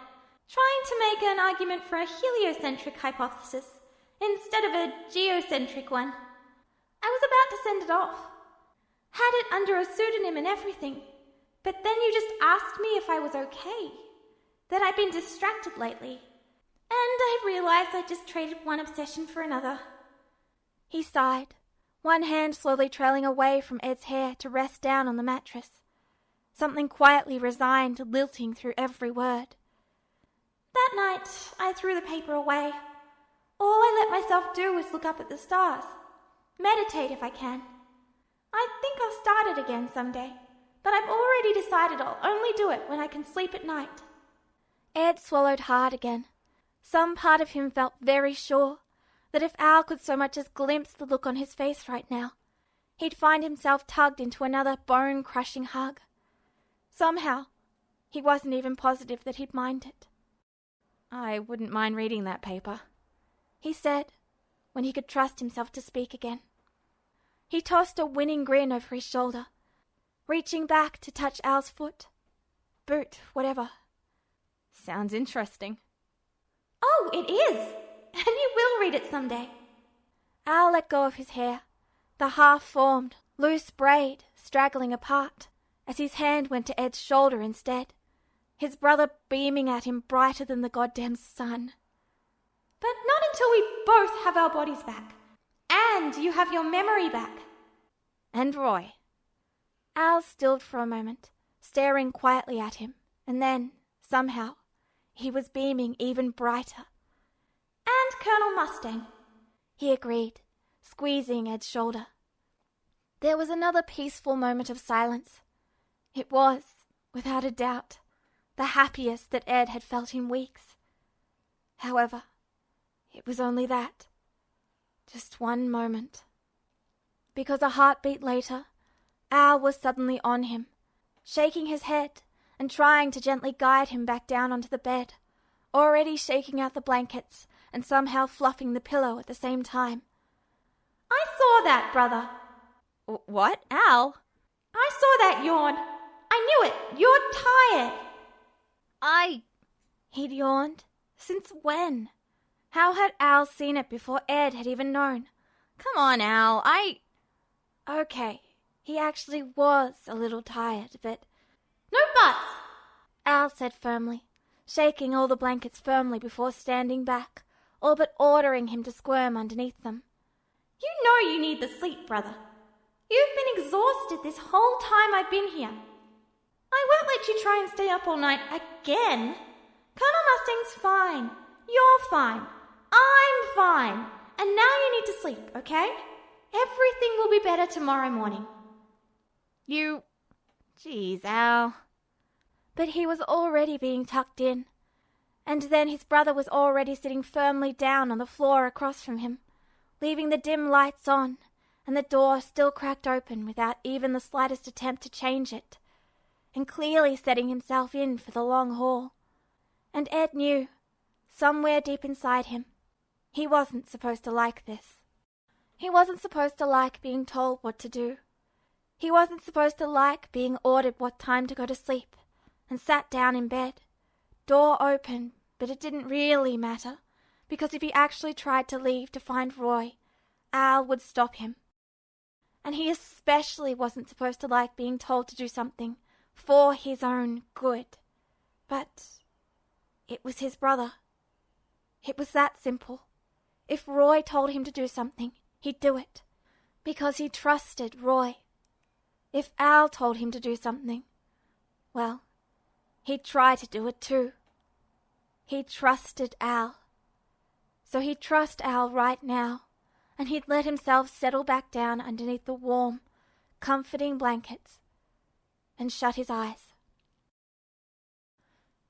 trying to make an argument for a heliocentric hypothesis instead of a geocentric one. I was about to send it off. Had it under a pseudonym and everything, but then you just asked me if I was okay, that I'd been distracted lately, and I realized I just traded one obsession for another. He sighed, one hand slowly trailing away from Ed's hair to rest down on the mattress, something quietly resigned lilting through every word. That night, I threw the paper away. All I let myself do was look up at the stars, meditate if I can. I think I'll start it again someday, but I've already decided I'll only do it when I can sleep at night. Ed swallowed hard again. Some part of him felt very sure that if Al could so much as glimpse the look on his face right now, he'd find himself tugged into another bone-crushing hug. Somehow, he wasn't even positive that he'd mind it. "I wouldn't mind reading that paper," he said, when he could trust himself to speak again. He tossed a winning grin over his shoulder, reaching back to touch Al's foot. Boot, whatever. "Sounds interesting." Oh, it is! And you will read it someday. Al let go of his hair, the half-formed, loose braid straggling apart, as his hand went to Ed's shoulder instead, his brother beaming at him brighter than the goddamn sun. But not until we both have our bodies back. And you have your memory back. "And Roy." Al stilled for a moment, staring quietly at him, and then, somehow, he was beaming even brighter. And Colonel Mustang, he agreed, squeezing Ed's shoulder. There was another peaceful moment of silence. It was, without a doubt, the happiest that Ed had felt in weeks. However, it was only that. Just one moment. Because a heartbeat later, Al was suddenly on him, shaking his head and trying to gently guide him back down onto the bed, already shaking out the blankets and somehow fluffing the pillow at the same time. I saw that, brother. What, Al? I saw that yawn. I knew it. You're tired. He'd yawned. Since when? How had Al seen it before Ed had even known? Come on, Al, Okay, he actually was a little tired, but... No buts! Al said firmly, shaking all the blankets firmly before standing back, all but ordering him to squirm underneath them. You know you need the sleep, brother. You've been exhausted this whole time I've been here. I won't let you try and stay up all night again. Colonel Mustang's fine. You're fine. I'm fine. And now you need to sleep, okay? Everything will be better tomorrow morning. Jeez, Al. But he was already being tucked in, and then his brother was already sitting firmly down on the floor across from him, leaving the dim lights on, and the door still cracked open without even the slightest attempt to change it, and clearly setting himself in for the long haul. And Ed knew, somewhere deep inside him, he wasn't supposed to like this. He wasn't supposed to like being told what to do. He wasn't supposed to like being ordered what time to go to sleep, and sat down in bed, door open, but it didn't really matter, because if he actually tried to leave to find Roy, Al would stop him. And he especially wasn't supposed to like being told to do something for his own good. But it was his brother. It was that simple. If Roy told him to do something, he'd do it, because he trusted Roy. If Al told him to do something, well, he'd try to do it too. He trusted Al. So he'd trust Al right now, and he'd let himself settle back down underneath the warm, comforting blankets and shut his eyes.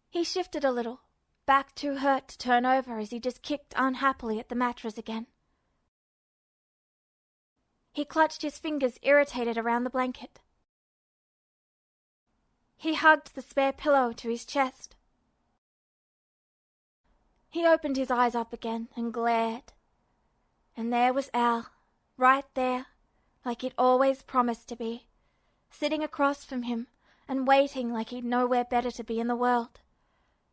He shifted a little, back too hurt to turn over as he just kicked unhappily at the mattress again. He clutched his fingers irritated around the blanket. He hugged the spare pillow to his chest. He opened his eyes up again and glared. And there was Al, right there, like he'd always promised to be, sitting across from him and waiting like he'd nowhere better to be in the world.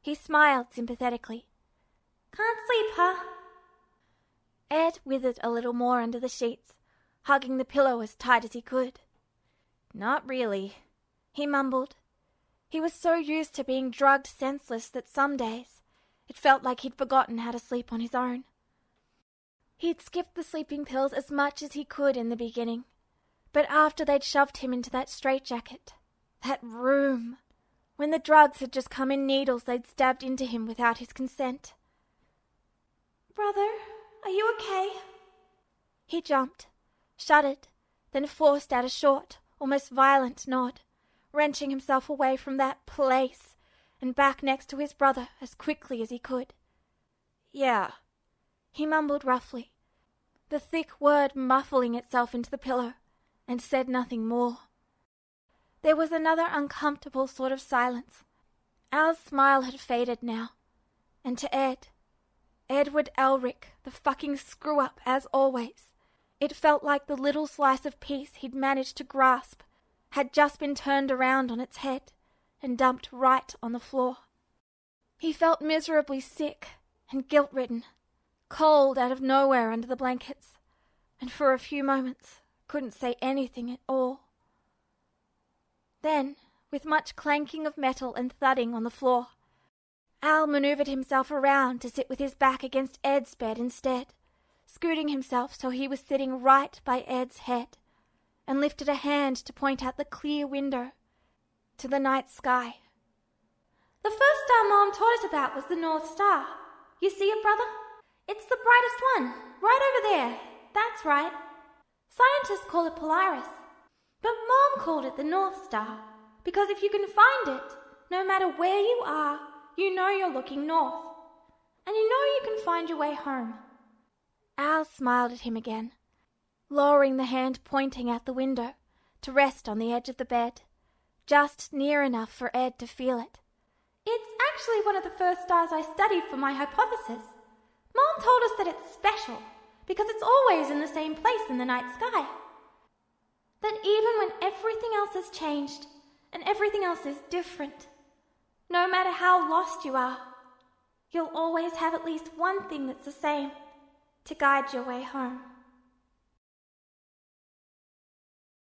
He smiled sympathetically. Can't sleep, huh? Ed withered a little more under the sheets, hugging the pillow as tight as he could. Not really, he mumbled. He was so used to being drugged senseless that some days it felt like he'd forgotten how to sleep on his own. He'd skipped the sleeping pills as much as he could in the beginning, but after they'd shoved him into that straitjacket, that room, when the drugs had just come in needles they'd stabbed into him without his consent. Brother, are you okay? He jumped, shuddered, then forced out a short, almost violent nod, wrenching himself away from that place and back next to his brother as quickly as he could. Yeah, he mumbled roughly, the thick word muffling itself into the pillow, and said nothing more. There was another uncomfortable sort of silence. Al's smile had faded now, and to Edward Elric, the fucking screw-up as always, it felt like the little slice of peace he'd managed to grasp had just been turned around on its head and dumped right on the floor. He felt miserably sick and guilt-ridden, cold out of nowhere under the blankets, and for a few moments couldn't say anything at all. Then, with much clanking of metal and thudding on the floor, Al maneuvered himself around to sit with his back against Ed's bed instead, scooting himself so he was sitting right by Ed's head, and lifted a hand to point out the clear window to the night sky. The first star Mom taught us about was the North Star. You see it, brother? It's the brightest one, right over there. That's right. Scientists call it Polaris, but Mom called it the North Star because if you can find it, no matter where you are, you know you're looking north, and you know you can find your way home. Al smiled at him again, lowering the hand pointing out the window to rest on the edge of the bed, just near enough for Ed to feel it. It's actually one of the first stars I studied for my hypothesis. Mom told us that it's special because it's always in the same place in the night sky. That even when everything else has changed and everything else is different, no matter how lost you are, you'll always have at least one thing that's the same to guide your way home.